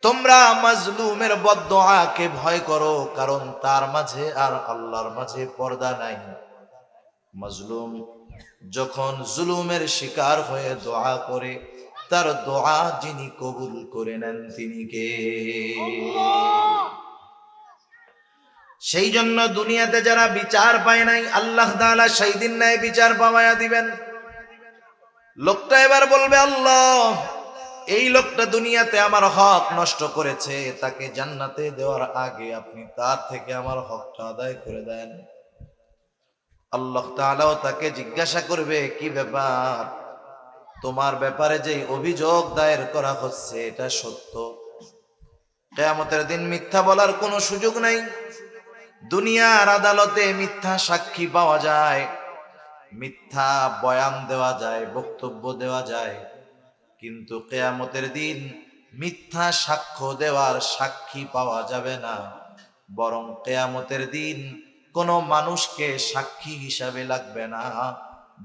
তোমরা মাজলুমের বদদুআকে ভয় করো, কারণ তার মাঝে আর আল্লাহর মাঝে পর্দা নাই। মাজলুম যখন জুলুমের শিকার হয়ে দোয়া করে, তার দোয়া যিনি কবুল করে নেন তিনি কে? সেই জন্য দুনিয়াতে যারা বিচার পায় নাই, আল্লাহ তাআলা সেই দিন নাই বিচার পাওয়ায়া দিবেন। লোকটা এবার বলবে, আল্লাহ, এই লোকটা দুনিয়াতে আমার হক নষ্ট করেছে, তাকে জান্নাতে দেওয়ার আগে আপনি তার থেকে আমার হকটা আদায় করে দেন। আল্লাহ তাআলাও তাকে জিজ্ঞাসা করবে, কি ব্যাপার, তোমার ব্যাপারে যে অভিযোগ দায়ের করা হচ্ছে এটা সত্য? কিয়ামতের দিন মিথ্যা বলার কোনো সুযোগ নাই। দুনিয়ার আদালতে মিথ্যা সাক্ষী পাওয়া যায়, মিথ্যা বয়ান দেওয়া যায়, বক্তব্য দেওয়া যায়, কিন্তু কিয়ামতের দিন মিথ্যা সাক্ষ্য দেওয়ার সাক্ষী পাওয়া যাবে না। বরং কিয়ামতের দিন কোন মানুষকে সাক্ষী হিসাবে লাগবে না,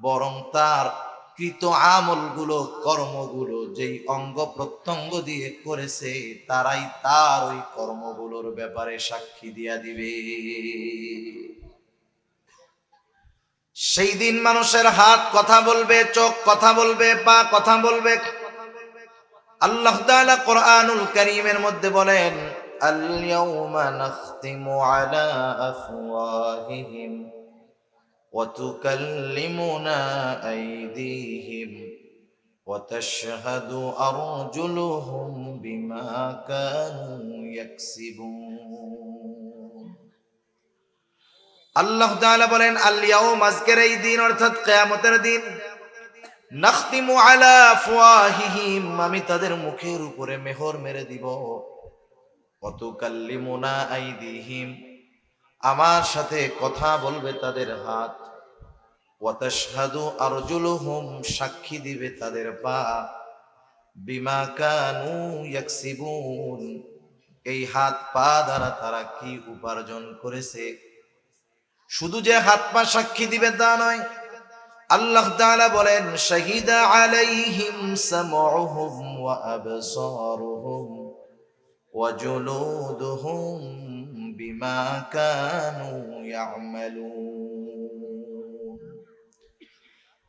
বরং তার কৃত আমলগুলো, কর্মগুলো, যেই অঙ্গ প্রত্যঙ্গ দিয়ে করেছে, তারাই তার ওই কর্মগুলোর ব্যাপারে সাক্ষী দিয়া দিবে। সেই দিন মানুষের হাত কথা বলবে, চোখ কথা বলবে, পা কথা বলবে। আল্লাহ তাআলা কোরআনুল কারীমের মধ্যে বলেন, আল ইয়াউমা নাখতিমু আলা আফওয়াহিহিম ওয়া তুকাল্লিমুনা আইদিহিম ওয়া তাশহাদু আরজুলুহুম বিমা কানু ইয়াকসিবুন। আল্লাহ তাআলা বলেন, আল ইয়াউম, আজকের এই দিন অর্থাৎ কিয়ামতের দিন, নাখতিমু আলা আফওয়াহিহিম, আমি তাদের মুখের উপরে মেহর মেরে দিব। ওয়া তুকাল্লিমুনা আইদিহিম, আমার সাথে কথা বলবে তাদের হাত। ওয়া তাশহাদু আরজুলুহুম, সাক্ষী দিবে তাদের পা। বিমা কানু ইয়াকসিবুন, এই হাত পা দ্বারা তারা কি উপার্জন করেছে। শুধু যে হাত পা সাক্ষী দিবে তা নয়, আল্লাহ তাআলা বলেন, শাহিদা আলাইহিম সামউহুম ওয়া আবসারুহুম ওয়া জুলুদুহুম বিমা কানু ইয়ামালুন।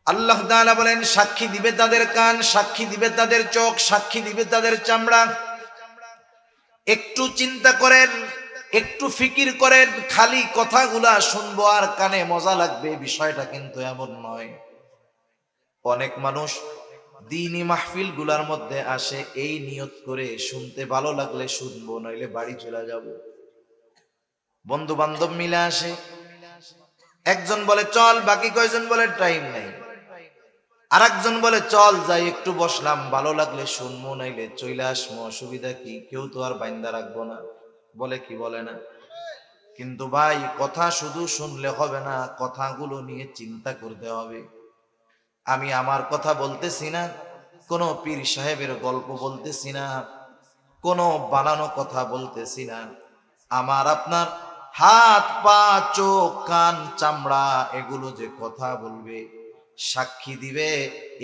আল্লাহ তাআলা বলেন, সাক্ষী দিবে তাদের কান, সাক্ষী দিবে তাদের চোখ, সাক্ষী দিবে তাদের চামড়া। একটু চিন্তা করেন, একটু ফিকির করেন, খালি কথাগুলা শুনবো আর কানে মজা লাগবে, বিষয়টা কিন্তু এমন নয়। অনেক মানুষ দ্বীনি মাহফিল গুলার মধ্যে আসে এই নিয়ত করে, শুনতে ভালো লাগলে শুনবো, নইলে বাড়ি চলে যাব। বন্ধু বান্ধব মিলে আসে, একজন বলে চল, বাকি কয়জন বলে টাইম নাই। আর একজন বলে চল যাই, একটু বসলাম, ভালো লাগলে শুনবো, নাইলে চলে আসবো, অসুবিধা কি, কেউ তো আর বাইন্দা রাখবো না, বলে কি বলে না। কিন্তু ভাই, কথা শুধু শুনলে হবে না, কথাগুলো নিয়ে চিন্তা করতে হবে। আমি আমার কথা বলতেছি না, কোন পীর সাহেবের গল্প বলতেছি না, কোন বানানো কথা বলতেছি না। আমার আপনার হাত পা চোখ কান চামড়া, এগুলো যে কথা বলবে, সাক্ষী দিবে,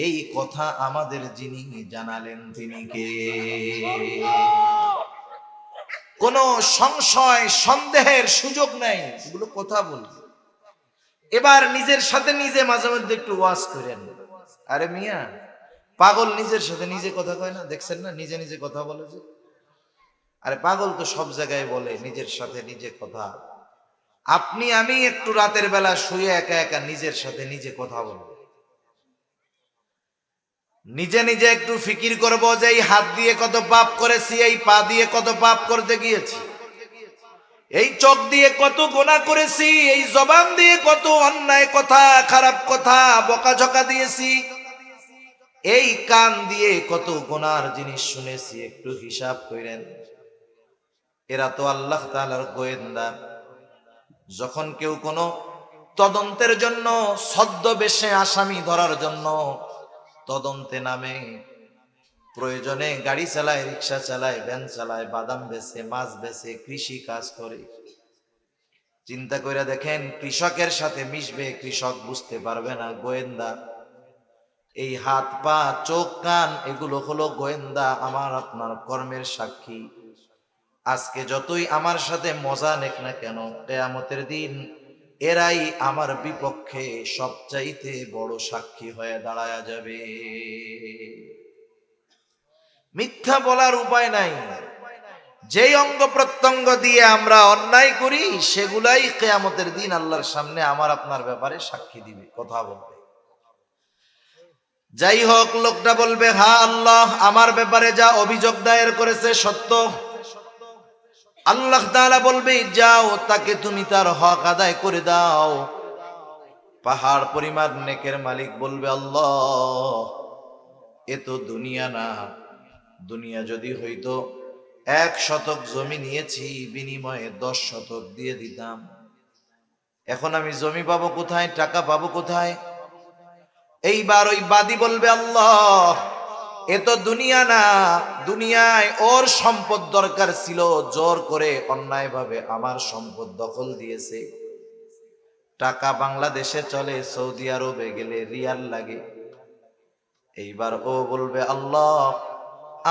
এই কথা আমাদের যিনি জানালেন তিনি কে? কোন সংশয় সন্দেহের সুযোগ নাই, এগুলো কথা বলবে। এবার নিজের সাথে নিজে মাঝে মধ্যে একটু ওয়াজ করেন। আরে মিয়া, পাগল নিজের সাথে নিজে কথা কয় না, দেখছেন না নিজে নিজে কথা বলে যে? আরে পাগল তো সব জায়গায় বলে নিজের সাথে নিজে কথা। আপনি আমি একটু রাতের বেলা শুয়ে একা একা নিজের সাথে নিজে কথা বলবো, নিজে নিজে একটু ফিকির করব যে এই হাত দিয়ে কত পাপ করেছি, এই পা দিয়ে কত পাপ করতে গিয়েছি, এই চোখ দিয়ে কত গুনাহ করেছি, এই জবান দিয়ে কত অন্যায় কথা, খারাপ কথা, বকাঝকা দিয়েছি, এই কান দিয়ে কত গুনার জিনিস শুনেছি, একটু হিসাব করেন। এরা তো আল্লাহ তাআলার গোয়েন্দা। যখন কেউ কোনো তদন্তের জন্য, ছদ্মবেশে আসামি ধরার জন্য তদন্তে নামে, প্রয়োজনে গাড়ি চালায়, রিক্সা চালায়, ভ্যান চালায়, বাদাম বেচে, মাছ বেচে, কৃষি কাজ করে, চিন্তা করে দেখেন, কৃষকের সাথে মিশবে, কৃষক বুঝতে পারবে না গোয়েন্দা। এই হাত পা চোখ কান এগুলো হলো গোয়েন্দা, আমার আপনার কর্মের সাক্ষী। আজকে যতই আমার সাথে মজা নেক না কেন, কিয়ামতের দিন এরাই আমার বিপক্ষে সবচাইতে বড় সাক্ষী হয়ে দাঁড়ায়া যাবে। মিথ্যা বলার উপায় নাই। যেই অঙ্গ প্রত্যঙ্গ দিয়ে আমরা অন্যায় করি সেগুলাই কিয়ামতের দিন আল্লাহর সামনে আমার আপনার ব্যাপারে সাক্ষী দিবে, কথা বলবে। যাই হোক, লোকটা বলবে, হ্যাঁ আল্লাহ, আমার ব্যাপারে যা অভিযোগ দায়ের করেছে সত্য। আল্লাহ তাআলা বলবে, যাও তাকে তুমি তার হক আদায় করে দাও। পাহাড় পরিমাণ নেকের মালিক বলবে, আল্লাহ, এ তো দুনিয়া না, দুনিয়া যদি হইতো 1 শতক জমি নিয়েছি, বিনিময়ে 10 শতক দিয়ে দিতাম। এখন আমি জমি পাবো কোথায়, টাকা পাবো কোথায়? এইবার ওই বাদী বলবে, আল্লাহ, এ তো দুনিয়া না, দুনিয়ায় ওর সম্পদ দরকার ছিল, জোর করে অন্যায়ভাবে আমার সম্পদ দখল দিয়েছে। টাকা বাংলাদেশে চলে, সৌদি আরবে গেলে রিয়াল লাগে। এইবার ও বলবে, আল্লাহ,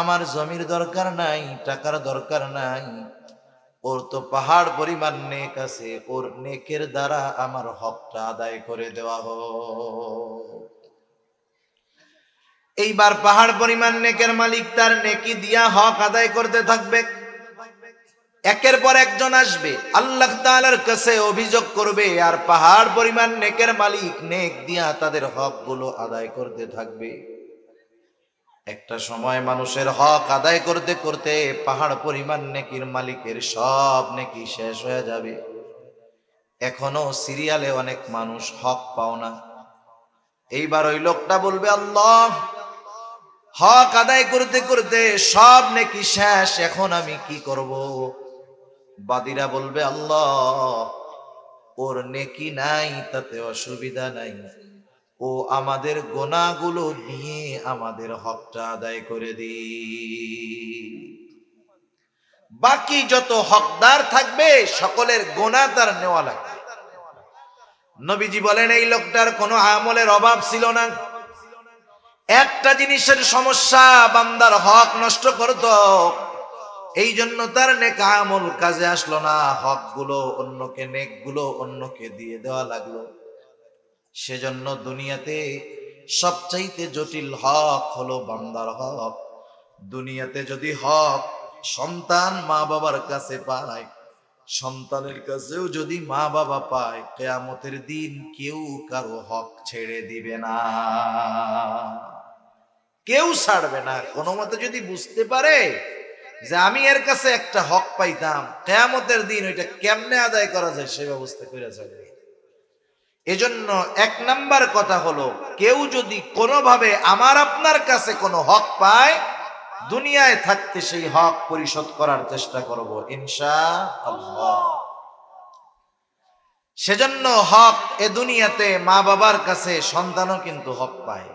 আমার জমির দরকার নাই, টাকার দরকার নাই, ওর তো পাহাড় পরিমাণ নেক আছে, ওর নেকের দ্বারা আমার হকটা আদায় করে দেওয়া হোক। এইবার পাহাড় পরিমাণ নেকের মালিক তার নেকি দিয়া হক আদায় করতে থাকবে। একের পর একজন আসবে, আল্লাহ তাআলার কাছে অভিযোগ করবে, আর পাহাড় পরিমাণ নেকের মালিক নেক দিয়া তাদের হকগুলো আদায় করতে থাকবে। একটা সময় মানুষের হক আদায় করতে করতে পাহাড় পরিমাণ নেকির মালিকের সব নেকি শেষ হয়ে যাবে। এখনো সিরিয়ালে অনেক মানুষ হক পাও না। এইবার ওই লোকটা বলবে, আল্লাহ, হক আদায় করতে করতে সব নেকি শেষ, এখন আমি কি করব? বাদীরা বলবে, আল্লাহ, ওর নেকি নাই, তাতে অসুবিধা নাই, ও আমাদের গোনাগুলো নিয়ে আমাদের হকটা আদায় করে দি। বাকি যত হকদার থাকবে সকলের গোনা তার নেওয়া লাগবে। নবীজি বলেন, এই লোকটার কোনো আমলের অভাব ছিল না, একটা জিনিসের সমস্যা, বান্দার হক নষ্ট করত, এই জন্য তার নেক আমল কাজে আসলো না, হকগুলো অন্যকে, নেকগুলো অন্যকে দিয়ে দেওয়া লাগলো। সেজন্য দুনিয়াতে সবচাইতে জটিল হক হলো বান্দার হক। দুনিয়াতে যদি হক সন্তান মা বাবার কাছে পায়, সন্তানের কাছেও যদি মা বাবা পায়, কিয়ামতের দিন কেউ কারো হক ছেড়ে দিবে না, কেউ ছাড়বে না। কোনো মতে যদি বুঝতে পারে যে আমি এর কাছে একটা হক পাইতাম, কিয়ামতের দিন ওইটা কেমনে আদায় করা যায় সে ব্যবস্থা করে যাবে। এজন্য 1 নাম্বার কথা হলো, কেউ যদি কোনোভাবে আমার আপনার কাছে কোনো হক পায়, দুনিয়ায় থাকতে সেই হক পরিশোধ করার চেষ্টা করব ইনশাআল্লাহ। সেজন্য হক এ দুনিয়াতে মা বাবার কাছে সন্তানও কিন্তু হক পায়।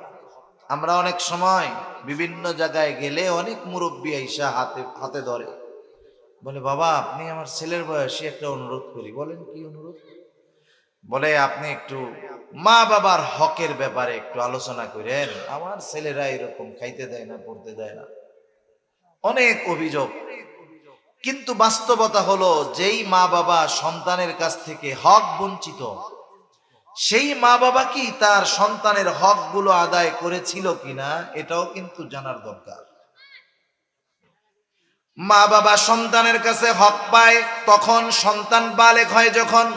আমরা অনেক সময় বিভিন্ন জায়গায় গেলে অনেক মুরব্বী আইসা হাতে হাতে ধরে, বলে, বাবা, আপনি আমার ছেলের বয়সী একটা অনুরোধ করি। বলেন, কি অনুরোধ? বলে, আপনি একটু মা বাবার হকের ব্যাপারে একটু আলোচনা করেন, আমার ছেলেরা এরকম খাইতে দেয় না, পড়তে দেয় না, অনেক অভিযোগ। কিন্তু বাস্তবতা হলো, যেই মা বাবা সন্তানের কাছ থেকে হক বঞ্চিত, সেই মা বাবা কি তার সন্তানের হকগুলো আদায় করেছিল কিনা এটাও কিন্তু জানার দরকার। মা বাবা সন্তানের কাছে হক পায় তখন সন্তান বালেগ হয়। যখন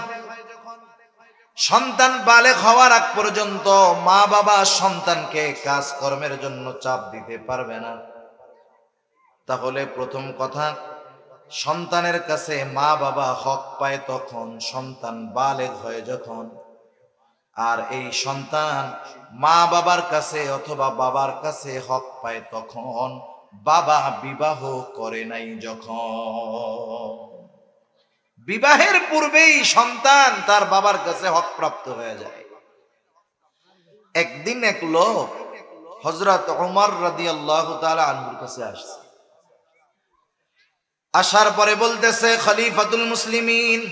সন্তান বালেগ হওয়ার আগ পর্যন্ত মা বাবা সন্তানকে কাজকর্মের জন্য চাপ দিতে পারবে না। তাহলে প্রথম কথা, সন্তানের কাছে মা বাবা হক পায় তখন সন্তান বালেগ হয় যখন। আর এই সন্তান মা বাবার কাছে অথবা বাবার কাছে হক পায় তখন বাবা বিবাহ করে নাই যখন। বিবাহের পূর্বেই সন্তান তার বাবার কাছে হক প্রাপ্ত হয়ে যায়। একদিন এক লোক হযরত ওমর রাদিয়াল্লাহু তাআলা আনহুর কাছে আসছে। আসার পরে বলতেছে, খলিফাতুল মুসলিমিন,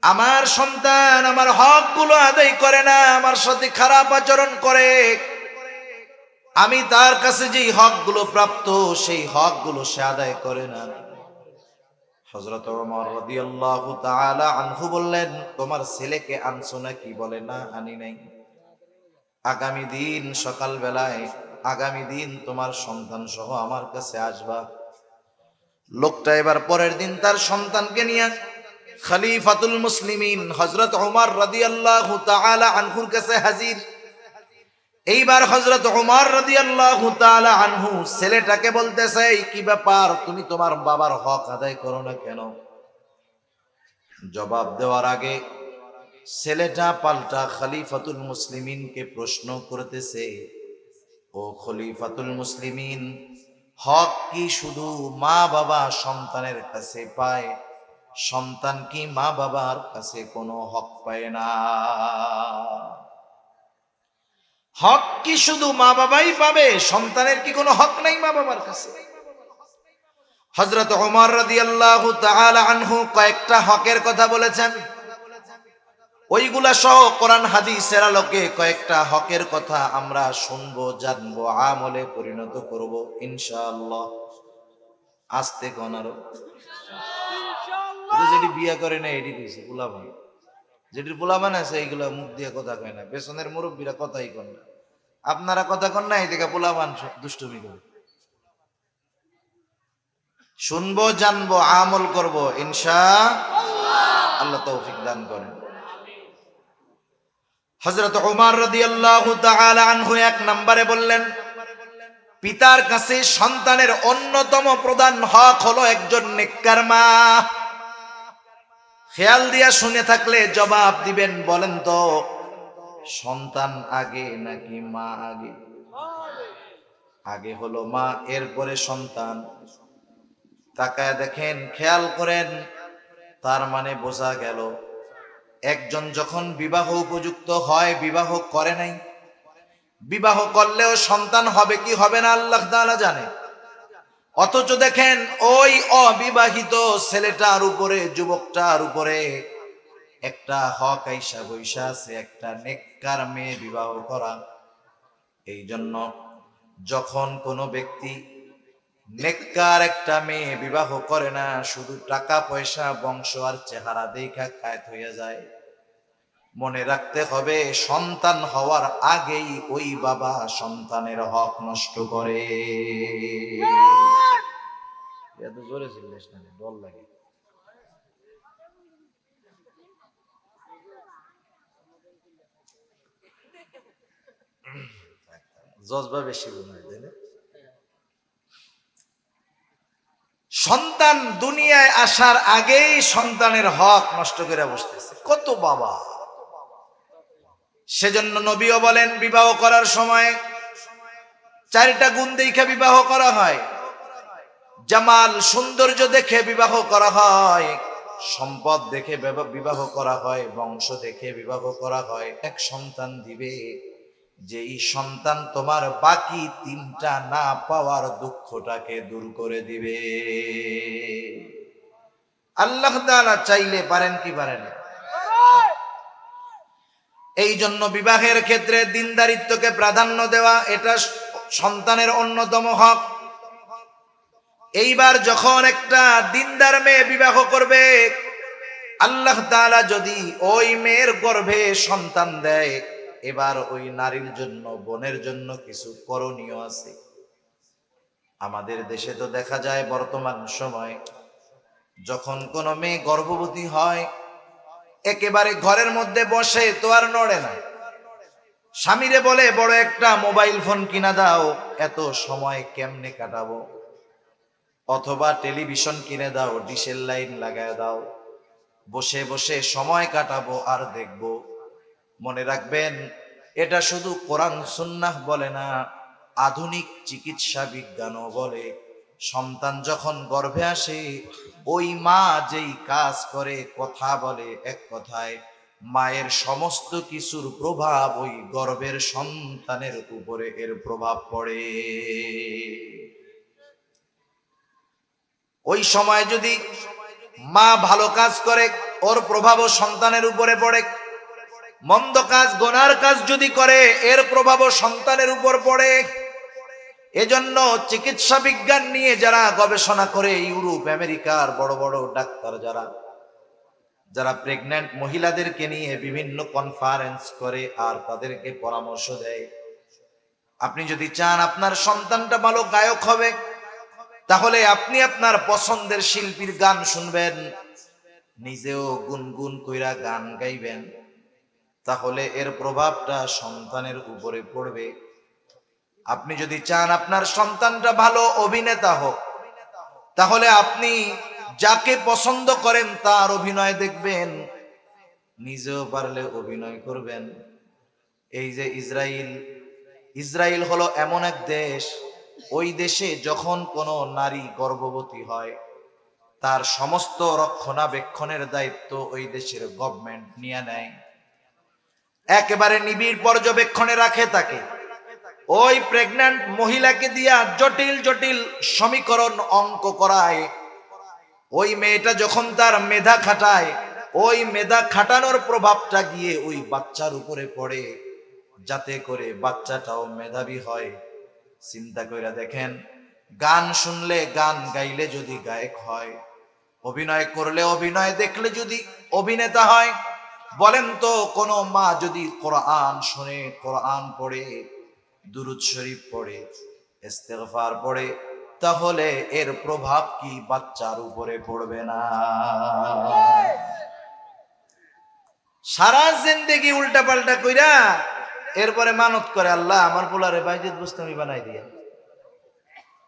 আমার সন্তান আমার হকগুলো আদায় করে না, আমার সাথে খারাপ আচরণ করে, আমি তার কাছে যেই হকগুলো প্রাপ্ত সেই হকগুলো সে আদায় করে না। হযরত ওমর রাদিয়াল্লাহু তাআলা আনহু বললেন, তোমার ছেলেকে আনছো নাকি? বলে, না আনি নাই। আগামী দিন সকাল বেলায়, আগামী দিন তোমার সন্তান সহ আমার কাছে আসবা। লোকটা এবার পরের দিন তার সন্তানকে নিয়ে খলিফাতুল মুসলিমিন হযরত ওমর রাদিয়াল্লাহু তাআলা আনহুর কাছে হাজির। এইবার হযরত ওমর রাদিয়াল্লাহু তাআলা আনহু ছেলেটাকে বলতেছে, কি ব্যাপার, তুমি তোমার বাবার হক আদায় করো না কেন? জবাব দেওয়ার আগে ছেলেটা পাল্টা খলিফাতুল মুসলিমিনকে প্রশ্ন করতেছে, ও খলিফাতুল মুসলিমিন, হক কি শুধু মা বাবা সন্তানের কাছে পায়? সন্তান কি মা বাবার কাছে কোনো হক পায় না? হক কি শুধু মা বাবাই পাবে? সন্তানের কি কোনো হক নাই মা বাবার কাছে? হযরত ওমর রাদিয়াল্লাহু তাআলা আনহু কয়েকটা হকের কথা বলেছেন। ওইগুলা সহ কোরআন হাদিসের আলোকে কয়েকটা হকের কথা আমরা শুনবো, জানবো, আমলে পরিণত করব ইনশাআল্লাহ। আস্তে কোন আরো যেটি বিয়ে করে না এটি দিয়েছে পোলাপান, যেটির পোলাপান আছে এইগুলা মুখ দিয়ে কথা কয় না, পেছনের মুরব্বীরা কথাই কন না। আপনারা কথা কন না, এদিকে পোলাপান দুষ্টুমি করে। শুনবো, জানবো, আমল করব ইনশাআল্লাহ। আল্লাহ তৌফিক দান করেন। হযরত ওমর রাদিয়াল্লাহু তাআলা আনহু এক নম্বরে বললেন, পিতার কাছে সন্তানের অন্যতম প্রধান হক হলো একজন নেককার মা। খেয়াল দিয়া শুনে থাকলে জবাব দিবেন, বলেন তো সন্তান আগে নাকি মা আগে? আগে হলো মা, এরপরে সন্তান। তাকায় দেখেন, খেয়াল করেন, তার মানে বোঝা গেল একজন যখন বিবাহ উপযুক্ত হয়, বিবাহ করে নাই, বিবাহ করলেও সন্তান হবে কি হবে না আল্লাহ তাআলা জানে। অথচ দেখেন ওই অবিবাহিত ছেলেটার উপরে, যুবকটার উপরে একটা হক আইসা বৈশা আছে, একটা নেককার মেয়ে বিবাহ করা। এই জন্য যখন কোনো ব্যক্তি নেককার একটা মেয়ে বিবাহ করে না, শুধু টাকা পয়সা, বংশ আর চেহারা দেখা কায়েত হয়ে যায়, মনে রাখতে হবে সন্তান হওয়ার আগেই ওই বাবা সন্তানের হক নষ্ট করে। এত জোরে চিল্লাস না, ডর লাগে। জজবা বেশি মনে হয়, তাই না? সন্তান দুনিয়ায় আসার আগেই সন্তানের হক নষ্ট করে বসতেছে কত বাবা। সেজন্য নবীও বলেন, বিবাহ করার সময় চারটা গুণ দেখে বিবাহ করা হয়। জামাল, সৌন্দর্য দেখে বিবাহ করা হয়, সম্পদ দেখে বিবাহ করা হয়, বংশ দেখে বিবাহ করা হয়। এক সন্তান দিবে, যেই সন্তান তোমার বাকি তিনটা না পাওয়ার দুঃখটাকে দূর করে দিবে। আল্লাহ তাআলা চাইলে পারেন কি পারেন? এই জন্য বিবাহের ক্ষেত্রে দিনদারিত্বকে প্রাধান্য দেওয়া, এটা সন্তানের অন্যতম হক। এইবার যখন একটা দিনদার মেয়ে বিবাহ করবে, আল্লাহ তাআলা যদি ওই মেয়ের গর্ভে সন্তান দেয়, এবার ওই নারীর জন্য, বোনের জন্য কিছু করণীয় আছে। আমাদের দেশে তো দেখা যায় বর্তমান সময় যখন কোনো মেয়ে গর্ভবতী হয়, একেবারে ঘরের মধ্যে বসে তো আর নড়ে না। স্বামীরে বলে, বড় একটা মোবাইল ফোন কিনা দাও, এত সময় কেমনে কাটাবো, অথবা টেলিভিশন কিনে দাও, ডিশের লাইন লাগায় দাও, বসে বসে সময় কাটাবো আর দেখবো। মনে রাখবেন, এটা শুধু কোরআন সুন্নাহ বলে না, আধুনিক চিকিৎসা বিজ্ঞানও বলে। সন্তান যখন গর্ভে আসে, ওই মা যেই কাজ করে, কথা বলে, এক কথায় মায়ের সমস্ত কিছুর প্রভাব ওই গর্ভের সন্তানের উপরে এর প্রভাব পড়ে। ওই সময় যদি মা ভালো কাজ করে, ওর প্রভাবও সন্তানের উপরে পড়ে। মন্দ কাজ, গুনার কাজ যদি করে, এর প্রভাবও সন্তানের উপর পড়ে। এজন্য চিকিৎসা বিজ্ঞান নিয়ে যারা গবেষণা করে, ইউরোপ আমেরিকার বড় বড় ডাক্তার যারা প্রেগন্যান্ট মহিলাদেরকে নিয়ে বিভিন্ন কনফারেন্স করে আর তাদেরকে পরামর্শ দেয়, আপনি যদি চান আপনার সন্তানটা ভালো গায়ক হবে, তাহলে আপনি আপনার পছন্দের শিল্পীর গান শুনবেন, নিজেও গুনগুন কইরা গান গাইবেন, তাহলে এর প্রভাবটা সন্তানের উপরে পড়বে। আপনি যদি চান আপনার সন্তানটা ভালো অভিনেতা হোক, তাহলে আপনি যাকে পছন্দ করেন তার অভিনয় দেখবেন, নিজেও পারলে অভিনয় করবেন। এই যে ইসরায়েল হলো এমন এক দেশ, ওই দেশে যখন কোনো নারী গর্ভবতী হয়, তার সমস্ত রক্ষণাবেক্ষণের দায়িত্ব ওই দেশের গভর্নমেন্ট নিয়ে নেয়, একেবারে নিবিড় পর্যবেক্ষণে রাখে তাকে। ওই প্রেগন্যান্ট মহিলাকে দিয়া জটিল জটিল সমীকরণ অঙ্ক করায়। ওই মেয়েটা যখন তার মেধা খাটায়, ওই মেধা খাটানোর প্রভাবটা গিয়ে ওই বাচ্চার উপরে পড়ে, যাতে করে বাচ্চাটাও মেধাবী হয়। চিন্তা কইরা দেখেন, গান শুনলে গান গাইলে যদি গায়ক হয়, অভিনয় করলে অভিনয় দেখলে যদি অভিনেতা হয়, বলেন তো কোনো মা যদি কোরআন শুনে, কোরআন পড়ে, দুরূদ শরীফ পড়ে, ইস্তেগফার পড়ে, তাহলে এর প্রভাব কি বাচ্চার উপরে পড়বে না? সারা জিন্দেগি উল্টা পাল্টা কইরা এরপরে মানত করে, আল্লাহ আমার পোলারে বাইজিদ বুস্তামি বানাই দিয়া।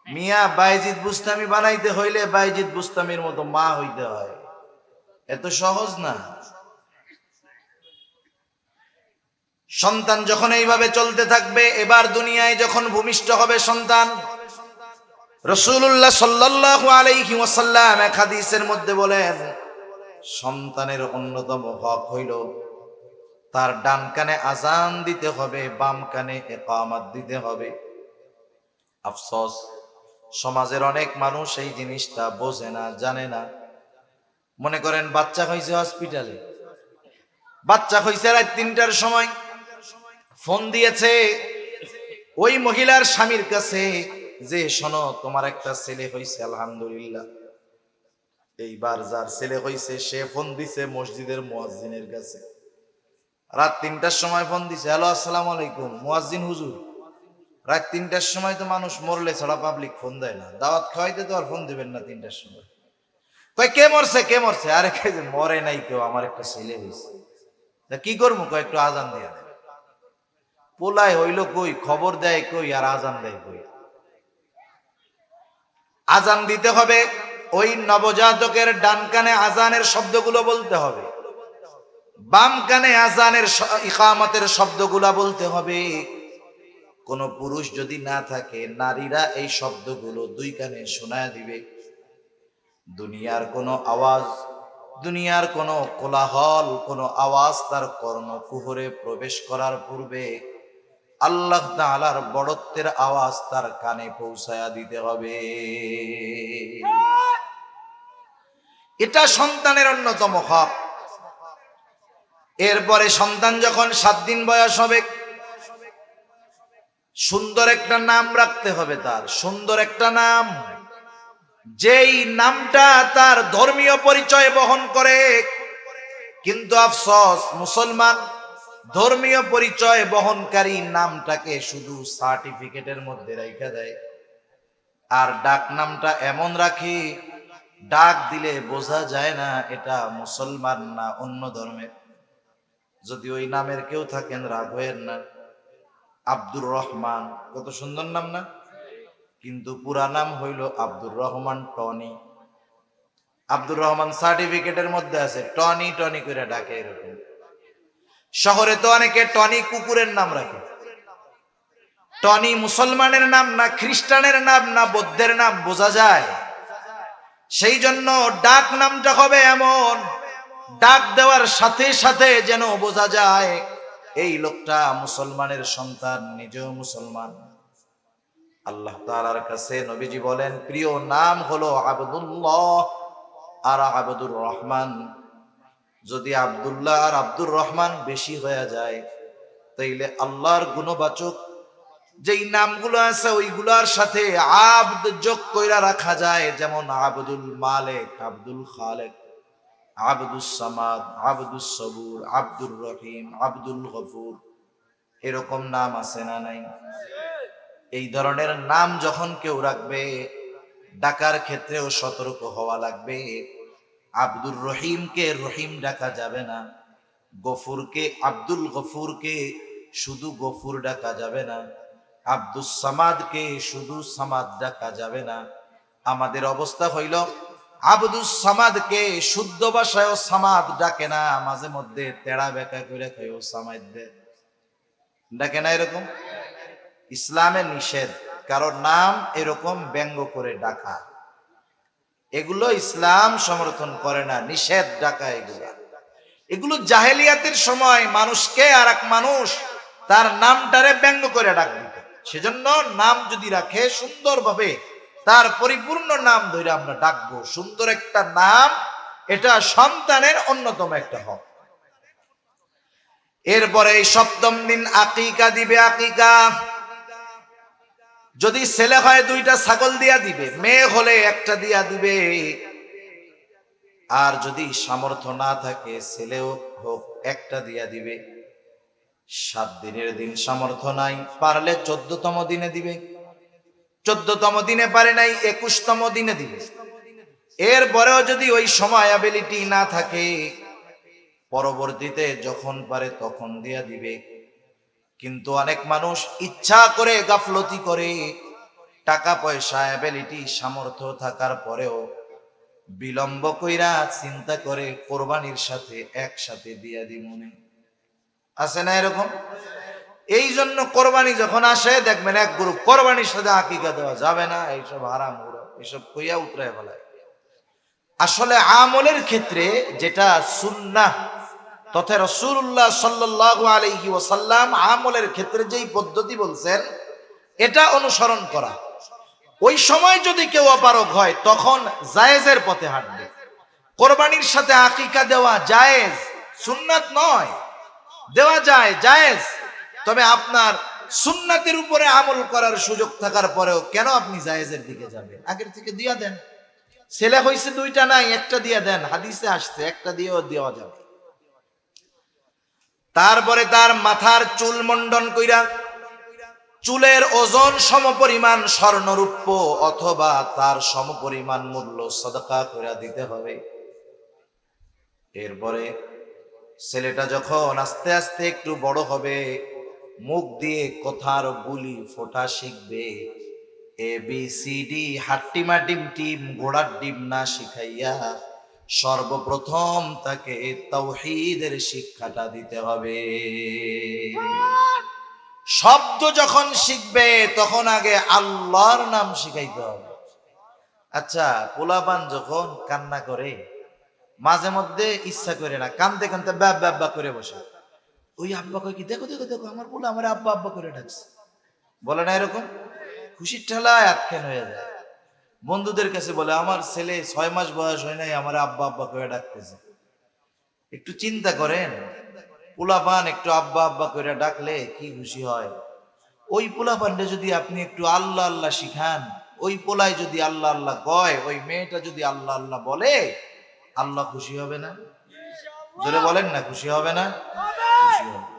মিয়া, বাইজিদ বুস্তামি বানাইতে হইলে বাইজিদ বুস্তামির মতো মা হইতে হয়, এত সহজ না। সন্তান যখন এইভাবে চলতে থাকবে, এবার দুনিয়ায় যখন ভূমিষ্ঠ হবে সন্তান, রাসূলুল্লাহ সাল্লাল্লাহু আলাইহি ওয়াসাল্লাম এক হাদিসের মধ্যে বলেন, সন্তানের অন্যতম হক হইল তার ডান কানে আজান দিতে হবে, বাম কানে ইকামত দিতে হবে। আফসোস, সমাজের অনেক মানুষ এই জিনিসটা বোঝে না, জানে না। মনে করেন বাচ্চা হয়েছে হসপিটালে, বাচ্চা হয়েছে রাত ৩টার সময়, ফোন দিয়েছে ওই মহিলার স্বামীর কাছে যে শোনো, তোমার একটা ছেলে হয়েছে, আলহামদুলিল্লাহ। এইবার যার ছেলে হয়েছে সে ফোন দিছে মসজিদের মুয়াজ্জিনের কাছে, রাত ৩টার সময় ফোন দিছে, হ্যালো আসসালামু আলাইকুম মুয়াজ্জিন হুজুর। রাত ৩টার সময় তো মানুষ মরলে ছাড়া পাবলিক ফোন দেয় না, দাওয়াত খাওয়াইতে তো আর ফোন দিবেন না ৩টার সময়। কয় কে মরছে, কে মরছে? আরে মরে নাই কেউ, আমার একটা ছেলে হয়েছে। কি করবো? কয় একটু আজান দিয়া দেন। পোলায় হইল কই, খবর দেয় কই, আর আজান দেয় কই? আজান দিতে হবে, ওই নবজাতকের ডান কানে আজানের শব্দগুলো বলতে হবে, বাম কানে আজানের ইকামতের শব্দগুলো বলতে হবে। কোন পুরুষ যদি না থাকে, নারীরা এই শব্দগুলো দুই কানে শোনায় দিবে। দুনিয়ার কোনো আওয়াজ, দুনিয়ার কোনো কোলাহল, কোনো আওয়াজ তার কর্ণকুহরে প্রবেশ করার পূর্বে আল্লাহ তাআলার বড়ত্বের আওয়াজ তার কানে পৌঁছায়া দিতে হবে। এটা সন্তানের অন্যতম হক। এরপরে সন্তান যখন 7 দিন বয়স হবে, সুন্দর একটা নাম রাখতে হবে তার, সুন্দর একটা নাম, যেই নামটা তার ধর্মীয় পরিচয় বহন করে। কিন্তু আফসোস, মুসলমান ধর্মীয় পরিচয় বহনকারী নামটাকে শুধু সার্টিফিকেটের মধ্যে রাখা দেয়, আর ডাক নামটা এমন রাখি, ডাক দিলে বোঝা যায় না এটা মুসলমান না অন্য ধর্মের। যদি ওই নামের কেউ থাকেন, রাগ হয়েন না। আব্দুর রহমান, কত সুন্দর নাম না? কিন্তু পুরা নাম হইল আব্দুর রহমান টনি। আব্দুর রহমান সার্টিফিকেটের মধ্যে আছে, টনি টনি করে ডাকে এরকম। শহরে তো অনেকে টনি কুকুরের নাম রাখে। টনি মুসলমানের নাম না খ্রিস্টানের নাম না বৌদ্ধের নাম, বোঝা যায়। সেই জন্য ডাক নামটা হবে এমন, ডাক দেওয়ার সাথে সাথে যেন বোঝা যায় এই লোকটা মুসলমানের সন্তান, নিজেও মুসলমান। আল্লাহ তাআলার কাছে নবীজি বলেন, প্রিয় নাম হলো আব্দুল্লাহ আর আব্দুর রহমান। যদি আব্দুল্লাহ আর আব্দুর রহমান বেশি হয়ে যায়, তাইলে আল্লাহর গুণবাচক যেই নামগুলো আছে ওইগুলোর সাথে আব্দ যোগ কইরা রাখা যায়, যেমন আব্দুল মালিক, আব্দুল খালেক, আব্দুস সামাদ, আব্দুস সবুর, আব্দুর রহিম, আব্দুল গফুর, এরকম নাম আছে না নাই? এই ধরনের নাম যখন কেউ রাখবে, ডাকার ক্ষেত্রেও সতর্ক হওয়া লাগবে। আব্দুর রহিমকে রহিম ডাকা যাবে না, গফুরকে, আব্দুল গফুরকে শুধু গফুর ডাকা যাবে না, আব্দুস সামাদকে শুধু সামাদ ডাকা যাবে না। আমাদের অবস্থা হইল আব্দুস সামাদকে শুদ্ধ ভাষায়ও সামাদ ডাকে না, মাঝে মধ্যে তেড়া বেকা করে কেউ সামাদ দে ডাকে না, এরকম ইসলামে নিষেধ কারো নাম এরকম ব্যঙ্গ করে ডাকা, এগুলো ইসলাম সমর্থন করে না, নিষেধ ডাকা। এগুলো জাহেলিয়াতের সময় মানুষকে আর এক মানুষ তার নামটারে ব্যঙ্গ করে ডাকবে, সেজন্য নাম যদি রাখে সুন্দরভাবে তার পরিপূর্ণ নাম ধরে আমরা ডাকবো। সুন্দর একটা নাম, এটা সন্তানের অন্যতম একটা হক। এরপরে এই সপ্তম দিন আকিকা দিবে। আকিকা যদি ছেলে হয় 2টা ছাগল দিয়া দিবে, মেয়ে হলে 1টা দিয়া দিবে। আর যদি সামর্থ্য না থাকে ছেলেও হোক 1টা দিয়া দিবে। 7 দিনের দিন সামর্থ্য নাই, পারলে 14তম দিনে দিবে, 14তম দিনে পারে নাই 21তম দিনে দিবে। এরপরেও যদি ওই সময় অ্যাবিলিটি না থাকে, পরবর্তীতে যখন পারে তখন দিয়া দিবে। কিন্তু অনেক মানুষ ইচ্ছা করে গাফলতি করে, টাকা পয়সা অ্যাবিলিটি সামর্থ্য থাকার পরেও বিলম্ব কইরা চিন্তা করে কোরবানির সাথে একসাথে দিয়া দি, মনে আছে না এরকম? এই জন্য কোরবানি যখন আসে দেখবেন এক গ্রুপ কোরবানির সাথে আকিকা দেওয়া যাবে না, এইসব হারাম, এইসব কইয়া উতরায় ফেলায়। আসলে আমলের ক্ষেত্রে যেটা সুন্নাহ তথা রাসূলুল্লাহ সাল্লাল্লাহু আলাইহি ওয়াসাল্লাম আমলের ক্ষেত্রে যেই পদ্ধতি বলছেন এটা অনুসরণ করা। ওই সময় যদি কেউ অপারগ হয় তখন জায়েজের পথে হাঁটবে। কোরবানির সাথে আকিকা দেওয়া জায়েজ, সুন্নাত নয়, দেওয়া যায়, জায়েজ। তবে আপনার সুন্নাতের উপরে আমল করার সুযোগ থাকার পরেও কেন আপনি জায়েজের দিকে যাবেন? আগের থেকে দিয়া দেন। ছেলে হইছে 2টা নাই, 1টা দিয়া দেন, হাদিসে আসছে 1টা দিয়েও দেওয়া যাবে। তারপরে তার মাথার চুল মন্ডন কইরা চুলের ওজন সমপরিমাণ স্বর্ণরূপ্য অথবা তার সমপরিমাণ মূল্য সদকা করে দিতে হবে। এরপরে ছেলেটা যখন আস্তে আস্তে একটু বড় হবে, মুখ দিয়ে কথার বুলি ফোটা শিখবে, ABCD হাট্টিমা ডিম টিম ঘোড়ার ডিম না শিখাইয়া সর্বপ্রথম তাকে তাওহীদের শিক্ষাটা দিতে হবে। শব্দ যখন শিখবে তখন আগে আল্লাহর নাম শিখাইতে হবে। আচ্ছা, পোলাপান যখন কান্না করে মাঝে মধ্যে ইচ্ছা করে না, কানতে কানতে ব্যাব ব্যাব করে বসে, ওই আব্বা কয় কি, দেখো দেখো দেখো আমার পোলা আমার আব্বা আব্বা করে ডাকছে, বলে না এরকম? খুশির ঠেলায় আখ্যান হয়ে যায়। বন্ধুদের কাছে বলে আমার ছেলে 6 মাস বয়স হয় নাই, আমার আব্বা আব্বা করে ডাকতেছে। একটু চিন্তা করেন, পোলাপান একটু আব্বা আব্বা করে ডাকলে কি খুশি হয়। ওই পোলাপানটা যদি আপনি একটু আল্লাহ আল্লাহ শিখান, ওই পোলায় যদি আল্লাহ আল্লাহ কয়, ওই মেয়েটা যদি আল্লাহ আল্লাহ বলে, আল্লাহ খুশি হবে না? জোরে বলেন না, খুশি হবে না? খুশি হবে।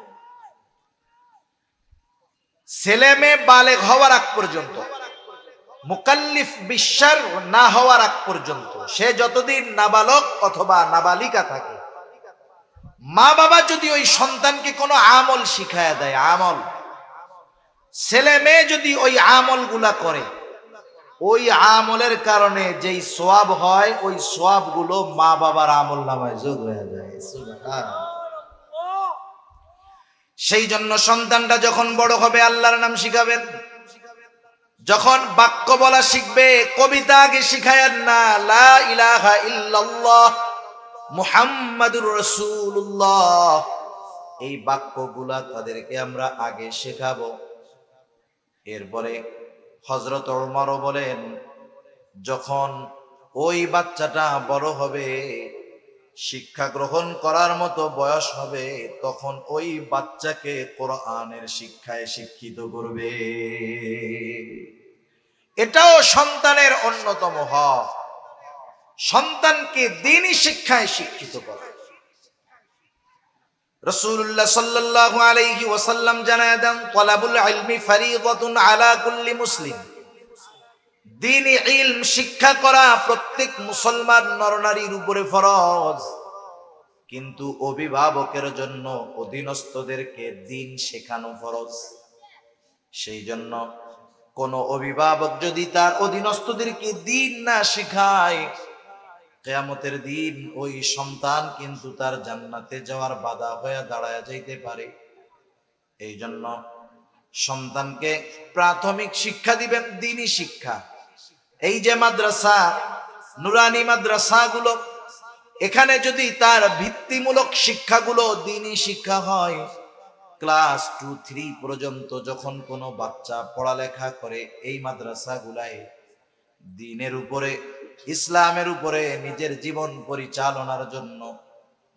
ছেলে মেয়ে বালেগ হওয়ার আগ পর্যন্ত, মুকাল্লিফ বিশার না হওয়ার আগ পর্যন্ত, সে যতদিন নাবালক অথবা নাবালিকা থাকে, মা বাবা যদি ওই সন্তানকে কোনো আমল শিখায়া দেয়, আমল, ছেলে মেয়ে যদি ওই আমল গুলা করে, ওই আমলের কারণে যেই সওয়াব হয়, ওই সওয়াব গুলো মা বাবার আমল নামায় যোগ হয়ে যায়। সেই জন্য সন্তানটা যখন বড় হবে আল্লাহর নাম শিখাবেন। যখন বাক্য বলা শিখবে, কবিতা আগে শিখায়েন না, লা ইলাহা ইল্লাল্লাহ মুহাম্মাদুর রাসূলুল্লাহ, এই বাক্যগুলা তাদেরকে আমরা আগে শেখাবো। এরপরে হযরত ওমরও বলেন, যখন ওই বাচ্চাটা বড় হবে শিক্ষা গ্রহণ করার মতো বয়স হবে, তখন ওই বাচ্চাকে কোরআনের শিক্ষায় শিক্ষিত করবে। এটাও সন্তানের অন্যতম হক, সন্তানকে দ্বীনি শিক্ষায় শিক্ষিত করা। রাসূলুল্লাহ সাল্লাল্লাহু আলাইহি ওয়াসাল্লাম জানায় দেন, তালাবুল ইলমি ফরিদাতুন আলা কুল্লি মুসলিম। দ্বীনি ইলম শিক্ষা করা প্রত্যেক মুসলমান নরনারীর উপরে ফরজ, কিন্তু অভিভাবকের জন্য অধীনস্থদেরকে দ্বীন শেখানো ফরজ। সেই জন্য কোন অভিভাবক যদি তার অধীনস্থদেরকে দ্বীন না শেখায়, কিয়ামতের দিন ওই সন্তান কিন্তু তার জান্নাতে যাওয়ার বাধা হয়ে দাঁড়ায় যাইতে পারে। এই জন্য সন্তানকে প্রাথমিক শিক্ষা দিবেন দ্বীনি শিক্ষা। এই যে মাদ্রাসা, নুরানি মাদ্রাসাগুলো, এখানে যদি তার ভিত্তিমূলক শিক্ষাগুলো দ্বীনি শিক্ষা হয়, ক্লাস 2-3 পর্যন্ত যখন কোনো বাচ্চা পড়ালেখা করে এই মাদ্রাসাগুলায়, দ্বীনের উপরে, ইসলামের উপরে নিজের জীবন পরিচালনার জন্য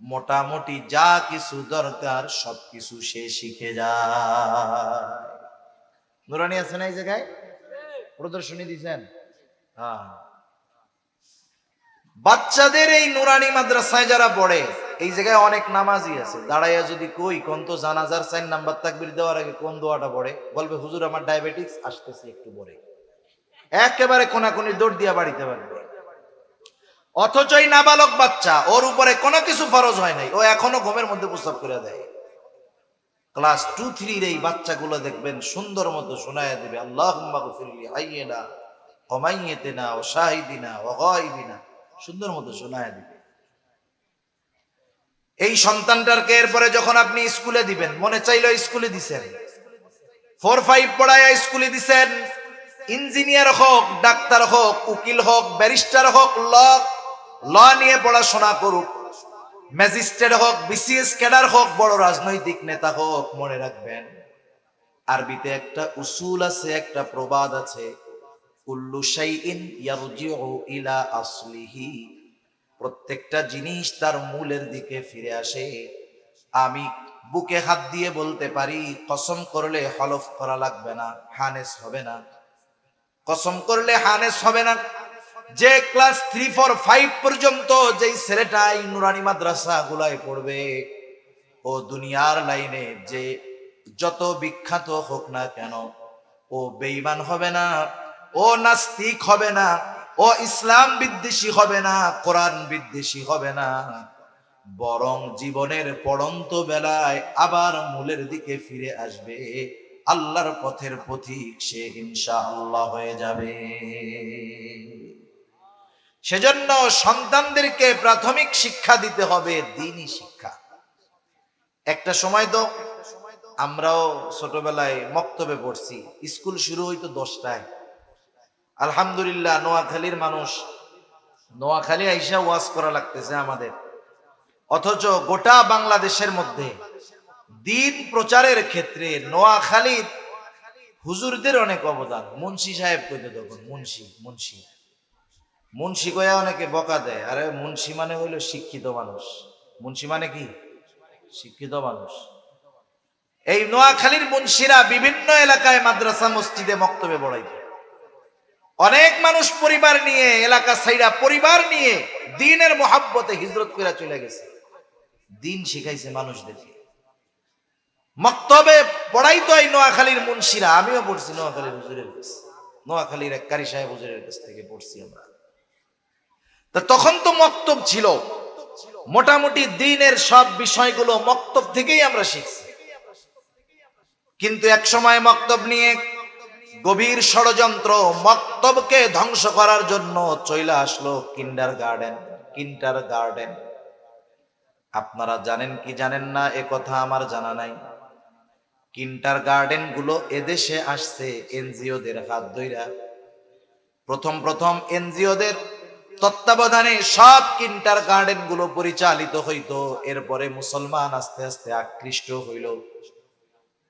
মোটামুটি যা কিছু দরকার সবকিছু সে শিখে যায়। নুরানি আছে না এই জায়গায়? প্রদর্শনী দিয়েছেন? হ্যাঁ। বাচ্চাদের এই নুরানি মাদ্রাসায় যারা পড়ে, এই জায়গায় অনেক নামাজি আছে, দাঁড়াইয়া যদি কই কোন তো জানাজার 4 নাম্বার তাকবীর দেওয়ার আগে কোন দোয়াটা পড়ে, বলবে হুজুর আমার ডায়াবেটিস আসতেছে একটু পরে, একেবারে কোনাকুনি দৌড় দিয়া বাড়িতে পারবে। অথচ এই নাবালক বাচ্চা, ওর উপরে কোনো কিছু ফরজ হয় নাই, ও এখনো ঘুমের মধ্যে প্রস্রাব করে দেয়। ক্লাস 2-3 এই বাচ্চাগুলো দেখবেন সুন্দর মতো শোনায়া দিবে, আল্লাহুম্মা গফিরলি হাইয়িনা ওয়া মাইয়িতিনা ওয়া শাহিদিনা ওয়া গায়বিনা, সুন্দর মতো শোনায়া দিবে। এই সন্তানটাকে এরপরে যখন আপনি স্কুলে দিবেন, মনে চাইলো স্কুলে দিছেন, 4-5 পড়ায়া স্কুলে দিছেন, ইঞ্জিনিয়ার হোক, ডাক্তার হোক, উকিল হোক, ব্যারিস্টার হোক, ল নিয়ে পড়াশোনা করুক, ম্যাজিস্ট্রেট হোক, বিসিএস ক্যাডার হোক, বড় রাজনৈতিক নেতা হোক, মনে রাখবেন আরবিতে একটা উসুল আছে, একটা প্রবাদ আছে, কুল্লু শাইইন ইয়ারজিউ ইলা আসলিহি, প্রত্যেকটা জিনিস তার মূলের দিকে ফিরে আসে। আমি বুকে হাত দিয়ে বলতে পারি, কসম করলে হলফ করা লাগবে না, হানেস হবে না, কসম করলে হানেস হবে না, যে ক্লাস 3-4-5 পর্যন্ত যেই ছেলেটা এই নুরানি মাদ্রাসা গুলায় পড়বে, ও দুনিয়ার লাইনে যে যত বিখ্যাত হোক না কেন, ও বেঈমান হবে না, ও নাস্তিক হবে না, ও ইসলাম বিদ্বেষী হবে না, কোরআন বিদ্বেষী হবে না, বরং জীবনের পড়ন্ত বেলায় আবার মূলের দিকে ফিরে আসবে, আল্লাহর পথের পথিক সে ইনশাআল্লাহ হয়ে যাবে। সেজন্য সন্তানদেরকে প্রাথমিক শিক্ষা দিতে হবে দ্বীনি শিক্ষা। একটা সময় তো আমরাও ছোটবেলায় মক্তবে পড়ছি, স্কুল শুরু হইতো 10টায়। আলহামদুলিল্লাহ নোয়াখালীর মানুষ, নোয়াখালী আইসা ওয়াজ করা লাগতেছে আমাদের, অথচ গোটা বাংলাদেশের মধ্যে দ্বীন প্রচারের ক্ষেত্রে নোয়াখালীর হুজুরদের অনেক অবদান। মুন্সি সাহেব কইতে, তখন মুন্সি মুন্সি মুন্সি কয়া অনেকে বকা দেয়, আরে মুন্সি মানে হইল শিক্ষিত মানুষ। মুন্সি মানে কি? শিক্ষিত মানুষ। এই নোয়াখালীর মুন্সিরা বিভিন্ন এলাকায় মাদ্রাসা মসজিদে মক্তবে পড়াইত। অনেক মানুষ পরিবার নিয়ে, এলাকা ছাইরা পরিবার নিয়ে দ্বীনের মোহাব্বতে হিজরত করে চলে গেছে, দ্বীন শিখাইছে মানুষদেরকে। মক্তবে পড়াইতো এই নোয়াখালীর মুন্সিরা। আমিও পড়ছি নোয়াখালীর হুজুরের কাছে, নোয়াখালীর এক কারি সাহেব হুজুরের কাছ থেকে পড়ছি আমরা। তখন তো মক্তব ছিল, মোটামুটি দ্বীনের সব বিষয়গুলো মক্তব থেকেই আমরা শিখছি। কিন্তু এক সময় মক্তব নিয়ে গভীর ষড়যন্ত্র, মক্তবকে ধ্বংস করার জন্য চলে আসলো কিন্ডারগার্টেন। আপনারা জানেন কি জানেন না এ কথা আমার জানা নাই। কিন্ডারগার্টেন গুলো এদেশে আসছে এনজিওদের হাত ধইরা। প্রথম এনজিওদের তত্ত্বাবধানে সব কিন্ডারগার্টেন গুলো পরিচালিত হইতো। এরপরে মুসলমান আস্তে আস্তে আকৃষ্ট হইল।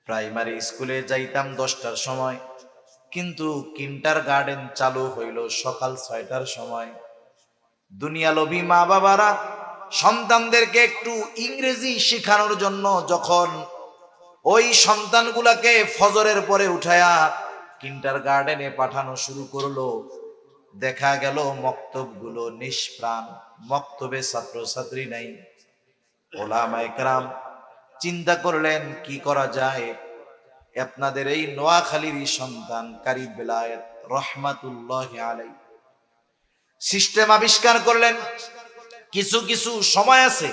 প্রাইমারি স্কুলে যাইতাম 10টার সময়, কিন্তু কিন্ডারগার্টেন চালু হইল সকাল 6টার সময়। দুনিয়া লোভী মা বাবারা সন্তানদেরকে একটু ইংরেজি শেখানোর জন্য যখন ওই সন্তানগুলাকে ফজরের পরে উঠায়া কিন্ডারগার্টেনে পাঠানো শুরু করলো, দেখা গেল মক্তবগুলো নিষ্প্রাণ, মক্তবে ছাত্রছাত্রী নাই। ওলামায়ে কেরাম চিন্তা করলেন কি করা যায়। আপনাদের এই নোয়াখালীর সন্তান কারি বেলায়েত রহমাতুল্লাহি আলাইহি সিস্টেম আবিষ্কার করলেন। কিছু কিছু সময় আছে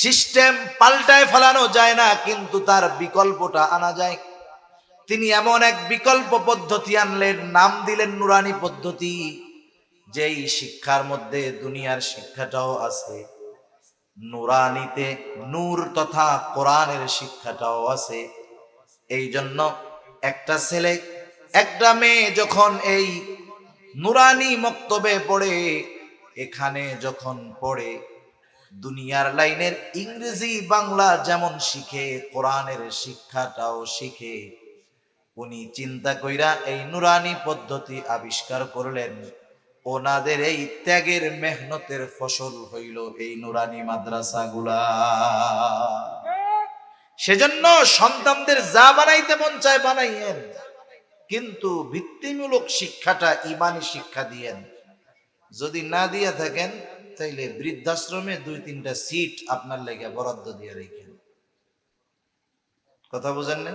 সিস্টেম পাল্টায় ফেলানো যায় না, কিন্তু তার বিকল্পটা আনা যায়। তিনি এমন এক বিকল্প পদ্ধতি আনলেন, নাম দিলেন নুরানি পদ্ধতি। যেই শিক্ষার মধ্যে দুনিয়ার শিক্ষাটাও আছে, নুরানিতে নূর তথা কোরআনের শিক্ষাটাও আছে। এই জন্য একটা ছেলে একটা মেয়ে যখন এই নুরানি মক্তবে পড়ে, এখানে যখন পড়ে দুনিয়ার লাইনের ইংরেজি বাংলা যেমন শিখে, কোরআনের শিক্ষাটাও শিখে। উনি চিন্তা কইরা এই নুরানি পদ্ধতি আবিষ্কার করলেন। ওনাদের এই ত্যাগের মেহনতের ফসল হইল এই নুরানি মাদ্রাসাগুলা। সেজন্য সন্তানদের যা বানাইতে মন চায় বানাইয়েন, কিন্তু ভিত্তিমূলক শিক্ষাটা ইমানি শিক্ষা দিয়েন। যদি না দিয়ে থাকেন তাইলে বৃদ্ধাশ্রমে 2-3টা সিট আপনার লেগে বরাদ্দ দিয়ে রেখেন। কথা বুঝেন না?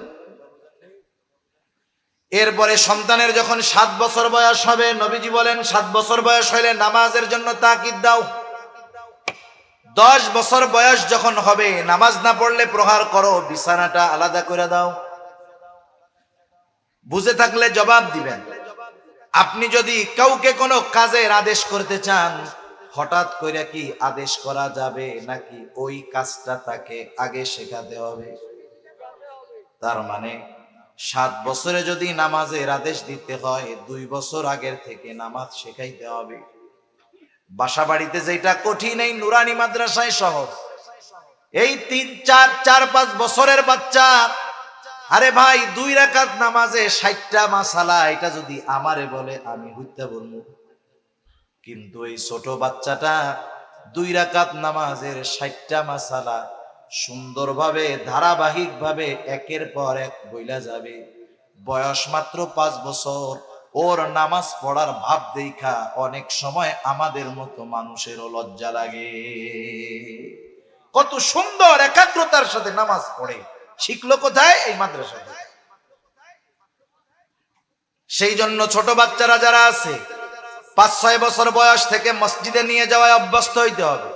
এরপরে সন্তানের যখন 7 বছর বয়স হবে, নবীজি বলেন 7 বছর বয়স হইলে নামাজের জন্য তাকিদ দাও। 10 বছর বয়স যখন হবে, নামাজ না পড়লে প্রহার করো, বিছানাটা আলাদা করে দাও। বুঝে থাকলে জবাব দিবেন। আপনি যদি কাউকে কোনো কাজের আদেশ করতে চান, হঠাৎ করে কি আদেশ করা যাবে, নাকি ওই কাজটা তাকে আগে শেখাতে হবে? তার মানে 7 বছরে যদি নামাজের আদেশ দিতে হয়, 2 বছর আগের থেকে নামাজ শেখাইতে হবে। বাসা বাড়িতে যেটা কঠিন, এই নুরানি মাদ্রাসায় সহজ। এই 3-4-5 বছরের বাচ্চা, আরে ভাই 2 রাকাত নামাজে 60টা মাসালা, এটা যদি আমারে বলে আমি হইতে বলবো। কিন্তু এই ছোট বাচ্চাটা 2 রাকাত নামাজের 60টা মাসালা সুন্দরভাবে ধারাবাহিকভাবে একের পর এক বইলা যাবে। বয়স মাত্র 5 বছর। ওর নামাজ পড়ার ভাব দেখা অনেক সময় আমাদের মতো মানুষেরও লজ্জা লাগে। কত সুন্দর একাগ্রতার সাথে নামাজ পড়ে। শিখলো কোথায়? এই মাদ্রাসাতে। সেই জন্য ছোট বাচ্চারা যারা আছে 5-6 বছর বয়স থেকে মসজিদে নিয়ে যাওয়ায় অভ্যস্ত হইতে হবে।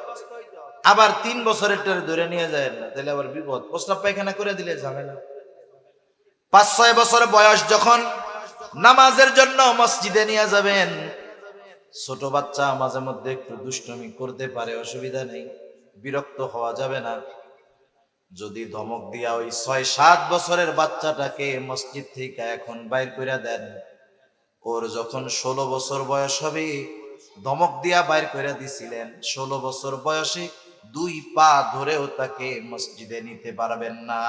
আবার 3 বছরের ধরে নিয়ে যায় না, তাহলে আবার বিপদ। প্রস্রাব পায়খানা করে দিলে ঝামেলা। 5-6 বছর বয়স যখন নামাজের জন্য মসজিদে নিয়ে যাবেন, ছোট বাচ্চা মাঝে মধ্যে একটু দুষ্টুমি করতে পারে, অসুবিধা নেই, বিরক্ত হওয়া যাবে না। যদি ধমক দিয়া ওই 6-7 বছরের বাচ্চাটাকে মসজিদ থেকে এখন বাইর করে দেন, ওর যখন 16 বছর বয়স হবে, ধমক দিয়া বাইর করে দিছিলেন, 16 বছর বয়সে 2 পা ধরেও তাকে মসজিদে নিতে পারবেন না।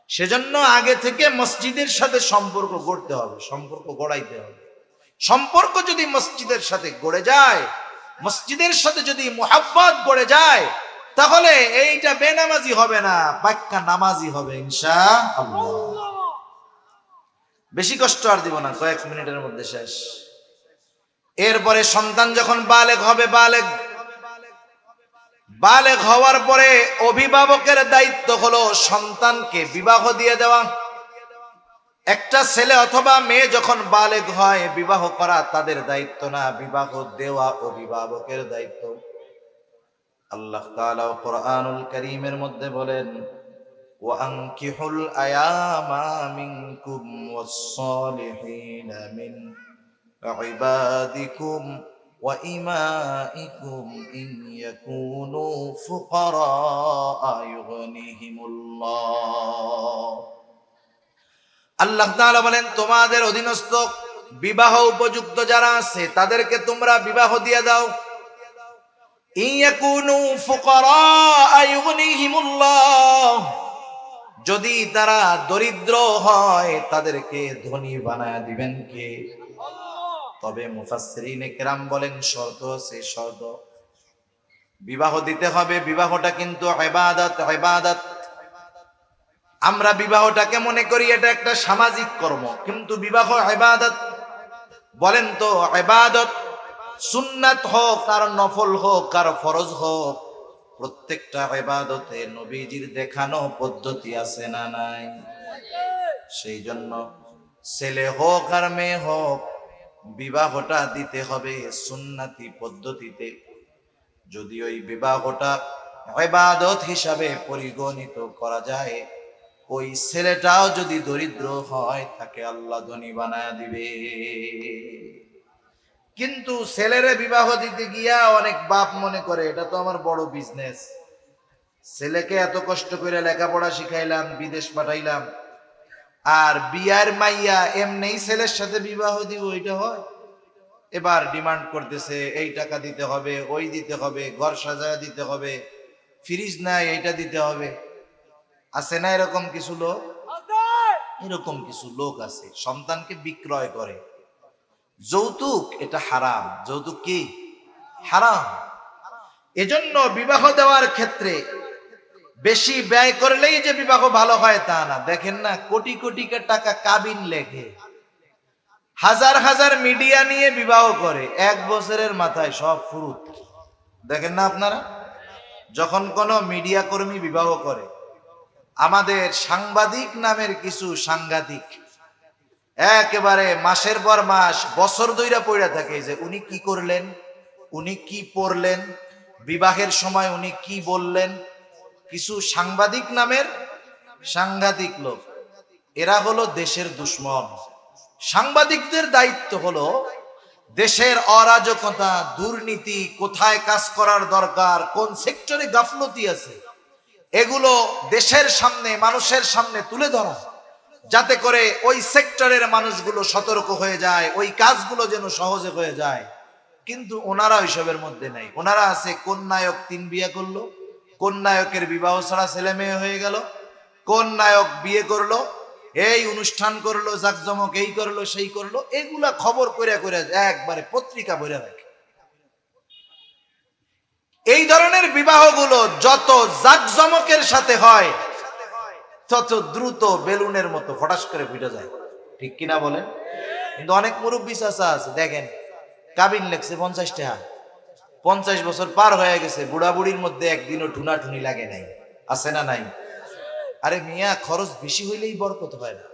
সেজন্য আগে থেকে মসজিদের সাথে সম্পর্ক গড়তে হবে, সম্পর্ক গড়াইতে হবে। সম্পর্ক যদি মসজিদের সাথে গড়ে যায়, মসজিদের সাথে যদি মুহাব্বত গড়ে যায়, তাহলে এইটা বেনামাজি হবে না, পাক্কা নামাজি হবে ইনশাআল্লাহ। বেশি কষ্ট আর দিব না, কয়েক মিনিটের মধ্যে শেষ। এরপরে সন্তান যখন বালেগ হবে, বালেগ হওয়ার পরে অভিভাবকের দায়িত্ব হলো সন্তানকে বিবাহ দিয়ে দেওয়া। একটা ছেলে অথবা মেয়ে যখন বালেগ হয়, বিবাহ করা তাদের দায়িত্ব না, বিবাহ দেওয়া অভিভাবকের দায়িত্ব। আল্লাহ তাআলা কোরআনুল কারীমের মধ্যে বলেন, ওয়ানকিহুল আয়ামা মিনকুম ওয়াস-সালিহিনা মিন ইবাদিকুম ওয়া ইমাইকুম ইন ইয়াকুনু ফুকারা ইউগনিহিমুল্লাহ। আল্লাহ তাআলা বলেন, তোমাদের অধীনস্থ বিবাহ উপযুক্ত যারা আছে তাদেরকে তোমরা বিবাহ দিয়ে দাও। ইয়াকুনু ফুকারা ইউগনিহিমুল্লাহ, যদি তারা দরিদ্র হয় তাদেরকে ধনী বানায় দিবেন কে? তবে মুফাসসিরিনে কেরাম বলেন শর্ত আছে, শর্ত। বিবাহ দিতে হবে, বিবাহটা কিন্তু ইবাদত। ইবাদত আমরা বিবাহটাকে মনে করি এটা একটা সামাজিক কর্ম, কিন্তু বিবাহ ইবাদত। বলেন তো, ইবাদত সুন্নাত হোক আর নফল হোক আর ফরজ হোক, প্রত্যেকটা ইবাদতে নবীজির দেখানো পদ্ধতি আছে না নাই? সেই জন্য ছেলে হোক আর মেয়ে হোক, বিবাহটা দিতে হবে সুন্নাতি পদ্ধতিতে। যদি ওই বিবাহটা ইবাদত হিসাবে পরিগণিত করা যায়, ওই ছেলেটাও যদি দরিদ্র হয় তাকে আল্লাহ ধনী বানায় দিবে। কিন্তু ছেলেরে বিবাহ দিতে গিয়া অনেক বাপ মনে করে এটা তো আমার বড় বিজনেস, ছেলেকে এত কষ্ট করে লেখাপড়া শিখাইলাম, বিদেশ পাঠাইলাম, আর বিয়ার মাইয়া এমনিই ছেলের সাথে বিবাহ দিব, এটা হয়? এবার ডিমান্ড করতেছে এই টাকা দিতে হবে, ওই দিতে হবে, ঘর সাজায় দিতে হবে, ফ্রিজ নাই এইটা দিতে হবে। আছে না এরকম কিছু লোক? এরকম কিছু লোক আছে সন্তানকে বিক্রয় করে। যৌতুক এটা হারাম। যৌতুক কি? হারাম। এজন্য বিবাহ দেওয়ার ক্ষেত্রে বেশি ব্যয় করলেই যে বিবাহ ভালো হয় তা না। দেখেন না, কোটি কোটি টাকা কাবিন লেগে হাজার হাজার মিডিয়া নিয়ে বিবাহ করে, 1 বছরের মাথায় সব ফুরুত। দেখেন না আপনারা, যখন কোনো মিডিয়া কর্মী বিবাহ করে, আমাদের সাংবাদিক নামের কিছু সাংঘাতিক একেবারে মাসের পর মাস বছর ধইরা পড়া থাকে যে উনি কি করলেন, উনি কি পড়লেন, বিবাহের সময় উনি কি বললেন। কিছু সাংবাদিক নামের সাংঘাতিক লোক, এরা হলো দেশের দুশ্মন। সাংবাদিকদের দায়িত্ব হলো দেশের অরাজকতা, দুর্নীতি, কোথায় কাজ করার দরকার, কোন সেক্টরে গাফলতি আছে, এগুলো দেশের সামনে, মানুষের সামনে তুলে ধরা, যাতে করে ওই সেক্টরের মানুষগুলো সতর্ক হয়ে যায়, ওই কাজগুলো যেন সহজে হয়ে যায়। কিন্তু ওনারা ওইসবের মধ্যে নাই। ওনারা আছে কোন নায়ক 3 বিয়ে করলো, কোন নায়কের বিবাহ ছাড়া ছেলে মেয়ে হয়ে গেল, কোন নায়ক বিয়ে করলো, এই অনুষ্ঠান করলো, জাকজমক এই করলো সেই করলো, এগুলা খবর করে করে একবারে পত্রিকা ভরে রাখে। এই ধরনের বিবাহগুলো যত জাকজমকের সাথে হয় তত দ্রুত বেলুনের মতো ফটাস করে ফুটে যায়। ঠিক কিনা বলেন? কিন্তু অনেক মুরব্বী চাচা আছে, দেখেন কাবিন লেখছে 50 টাকা, 50 বছর পার হয়ে গেছে, বুড়া বুড়ির মধ্যে একদিনও ঠুনাঠুনি লাগে নাই। আছে না নাই? আরে মিয়া, খরচ বেশি হইলেই বরকত হয় না।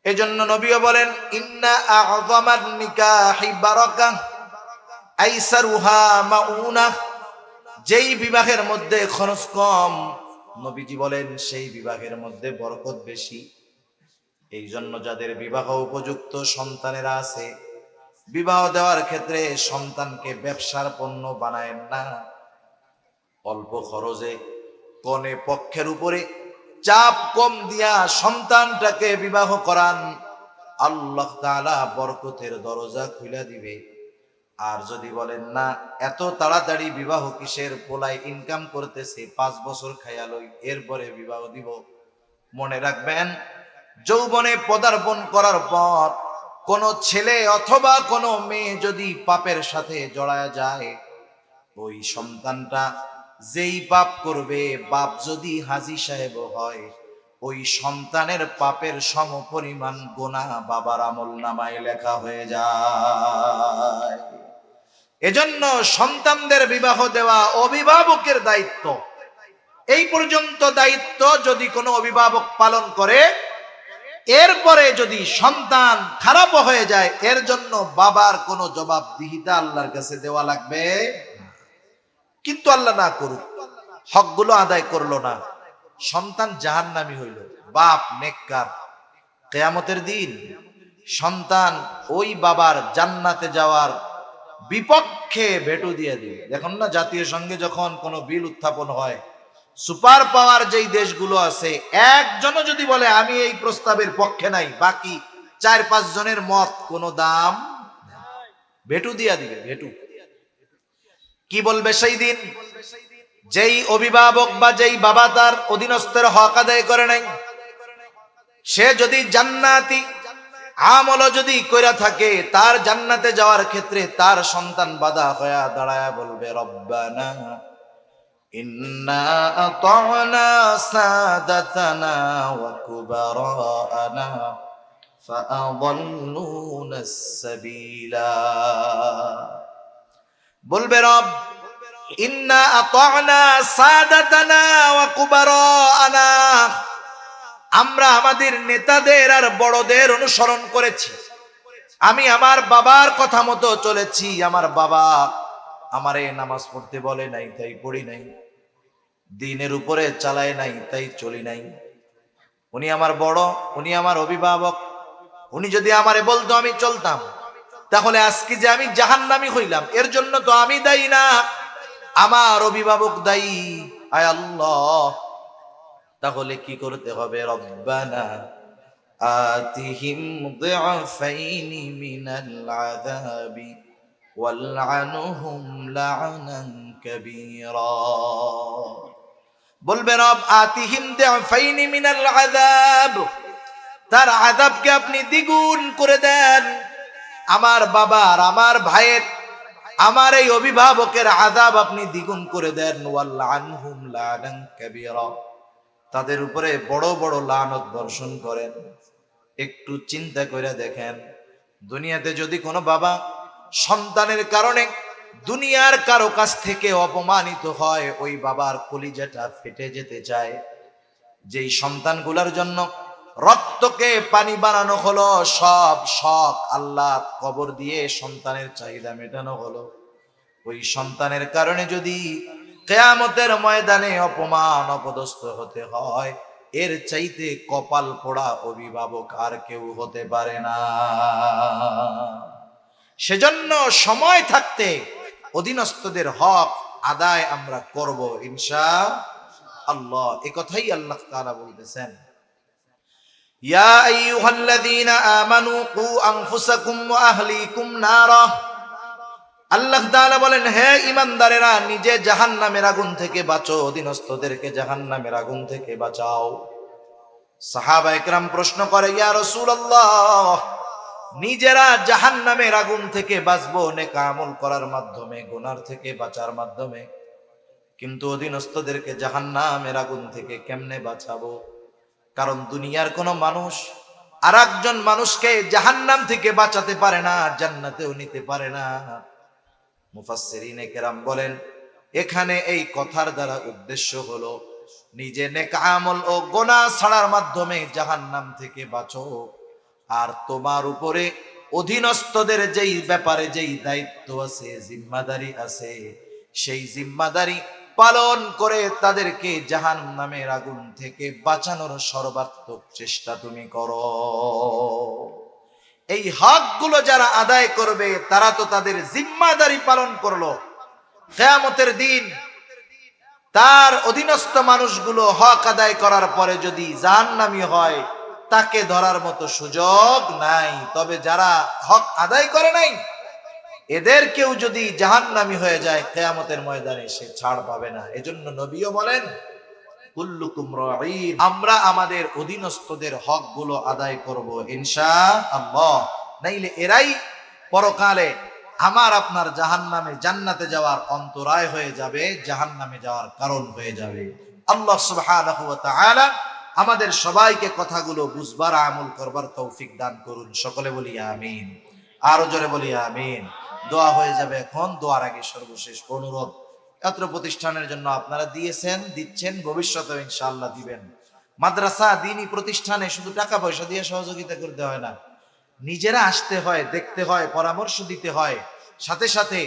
এজন্য নবীও বলেন, ইন্না আ'যামান নিকাহি বারাকাহ আইসারুহা মাউনা। যেই বিবাহের মধ্যে খরচ কম, নবীজি বলেন সেই বিবাহের মধ্যে বরকত বেশি। এই জন্য যাদের বিবাহ উপযুক্ত সন্তানেরা আছে, বিবাহ দেওয়ার ক্ষেত্রে সন্তানকে ব্যবসার পণ্য বানায়েন না। অল্প খরচে কনে পক্ষের উপরে চাপ কম দিয়া সন্তানটাকে বিবাহ করান, আল্লাহ তাআলা বরকতের দরজা খুলে দিবে। আর যদি বলেন না এত তাড়াতাড়ি বিবাহ কিসের, পোলাই ইনকাম করতেছে, 5 বছর খাইয়া লই এরপরে বিবাহ দিব, মনে রাখবেন যৌবনে পদার্পণ করার পর কোন ছেলে অথবা কোন মেয়ে যদি পাপের সাথে জড়ায় যায়, ওই সন্তানটা যেই পাপ করবে, বাপ যদি হাজী সাহেব হয়, ওই সন্তানের পাপের সমপরিমাণ গুনাহ বাবার আমলনামায় লেখা হয়ে যায়। এজন্য সন্তানদের বিবাহ দেওয়া অভিভাবকের দায়িত্ব। এই পর্যন্ত দায়িত্ব যদি কোনো অভিভাবক পালন করে, এরপরে যদি সন্তান খারাপ হয়ে যায়, এর জন্য বাবার কোনো জবাবদিহিতা আল্লাহর কাছে দেওয়া লাগবে। কিন্তু আল্লাহ না করুক, হকগুলো আদায় করলো না, সন্তান জাহান্নামী হইল, বাপ নেককার, কিয়ামতের দিন সন্তান ওই বাবার জান্নাতে যাওয়ার বিপক্ষে ভেটো দিয়ে দিবে। দেখুন না, জাতীয় সংঘে যখন কোনো বিল উত্থাপন হয়, সুপার পাওয়ার যেই দেশগুলো আছে, একজনও যদি বলে আমি এই প্রস্তাবের পক্ষে নাই, বাকি 4-5 জনের মত কোনো দাম, ভেটো দিয়া দিবে। ভেটু কি বলবে সেই দিন? যেই অভিভাবক বা যেই বাবা তার অধীনস্থের হক আদায় করে নাই, সে যদি জান্নাতি আমল যদি কইরা থাকে, তার জান্নাতে যাওয়ার ক্ষেত্রে তার সন্তান বাধা হয়ে দাঁড়ায় বলবে রব্বানা ইন্না আতা'না সাদাতানা ওয়া কুবারানা ফাআদাল্লুনা সাবিলা। বলবে রব ইন্না আতা'না সাদাতানা ওয়া কুবারানা, আমরা আমাদের নেতাদের আর বড়দের অনুসরণ করেছি, আমি আমার বাবার কথা মতো চলেছি, আমার বাবা আমারে নামাজ পড়তে বলে নাই তাই পড়ি নাই, দ্বীনের উপরে চালায় নাই তাই চলি নাই। উনি আমার বড়, উনি আমার অভিভাবক, উনি যদি আমারে বলতো আমি চলতাম, তাহলে আজকে যে আমি জাহান্নামী হইলাম এর জন্য তো আমি দায়ী না, আমার অভিভাবক দায়ী। আয় আল্লাহ, তাহলে কি করতে হবে? রব্বানা আতিহিম দি'ফাইনি মিনাল আযাবি ওয়ালআনহুম লা'নান কাবীরা। বলবে রব আতিহিম দি'ফাইনি মিনাল আযাব, তার আযাবকে আপনি দ্বিগুণ করে দেন। আমার বাবার, আমার ভাইয়ের, আমার এই অভিভাবকের আযাব আপনি দ্বিগুণ করে দেন। ওয়ালআনহুম লা'নান কাবীরা, তাদের উপরে বড় বড় লানত বর্ষণ করেন। একটু চিন্তা করে দেখেন, দুনিয়াতে যদি কোনো বাবা সন্তানের কারণে দুনিয়ার কারো কাছ থেকে অপমানিত হয়, ওই বাবার কলিজাটা ফেটে যেতে চায়। যেই সন্তানগুলোর জন্য রক্তকে পানি বানানো হলো, সব শখ আল্লাহ কবর দিয়ে সন্তানের চাহিদা মেটানো হলো, ওই সন্তানের কারণে যদি কিয়ামতের ময়দানে অপমান অপদস্থ হতে হয়, এর চাইতে কপাল পোড়া অভিভাবক আর কেউ হতে পারে না। সেজন্য সময় থাকতে অধীনস্থদের হক আদায় আমরা করব ইনশাআল্লাহ। এই কথাই আল্লাহ তাআলা বলতেছেন, ইয়া আইয়ুহাল্লাযীনা আমানু কু আনফুসাকুম ওয়া আহলিকুম নারা। আল্লাহ তাআলা বলেন, হে ঈমানদারেরা, নিজে জাহান্নামের আগুন থেকে বাঁচো, অধীনস্থদেরকে জাহান্নামের আগুন থেকে বাঁচাও। সাহাবা ইকরাম প্রশ্ন করে, ইয়া রাসূলুল্লাহ, নিজেরা জাহান্নামের আগুন থেকে বাঁচবো নেক আমল করার মাধ্যমে, গুনার থেকে বাঁচার মাধ্যমে, কিন্তু অধীনস্থদেরকে জাহান্নামের আগুন থেকে কেমনে বাঁচাবো? কারণ দুনিয়ার কোনো মানুষ আর একজন মানুষকে জাহান্নাম থেকে বাঁচাতে পারে না, জান্নাতেও নিতে পারে না। মুফাসসিরিনে কেরাম বলেন, এখানে এই কথার দ্বারা উদ্দেশ্য হলো নিজে নেক আমল ও গুনাহ ছাড়ার মাধ্যমে জাহান্নাম থেকে বাঁচো, আর তোমার উপরে অধীনস্থদের যেই ব্যাপারে যেই দায়িত্ব আছে, জিম্মাদারি আছে, সেই জিম্মাদারি পালন করে তাদেরকে জাহান্নামের আগুন থেকে বাঁচানোর সর্বাত্মক চেষ্টা তুমি করো। এই হকগুলো যারা আদায় করবে তারা তো তাদের জিম্মাদারি পালন করলো। কিয়ামতের দিন তার অধীনস্থ মানুষগুলো হক আদায় করার পরে যদি জাহান্নামী হয়, তাকে ধরার মতো সুযোগ নাই। তবে যারা হক আদায় করে নাই, এদের কেউ যদি জাহান্নামী হয়ে যায়, কিয়ামতের ময়দানে সে ছাড় পাবে না। এজন্য নবীও বলেন, কুল্লুকুম রাঈন, আমরা আমাদের অধীনস্থদের হকগুলো আদায় করব ইনশাআল্লাহ। নাইলে এরাই পরকালে আমার আপনার জাহান্নামে জান্নাতে যাওয়ার অন্তরায় হয়ে যাবে, জাহান্নামে যাওয়ার কারণ হয়ে যাবে। আল্লাহ সুবহানাহু ওয়া তাআলা আমাদের সবাইকে কথাগুলো বুঝবার, আমল করবার তৌফিক দান করুন। সকলে বলি আমিন, আরো জোরে বলি আমিন। দোয়া হয়ে যাবে এখন। দোয়ার আগে সর্বশেষ অনুরোধ, এত প্রতিষ্ঠানের জন্য আপনারা দিয়েছেন, দিচ্ছেন, ভবিষ্যতে ইনশাআল্লাহ দিবেন। মাদ্রাসা দ্বীনি প্রতিষ্ঠানে শুধু টাকা পয়সা দিয়ে সহযোগিতা করতে হয় না, নিজেরা আসতে হয়, দেখতে হয়, পরামর্শ দিতে হয়, সাথে সাথে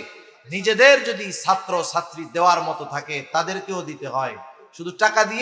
নিজেদের যদি ছাত্র ছাত্রী দেওয়ার মতো থাকে তাদেরকেও দিতে হয়। শুধু টাকা দিয়ে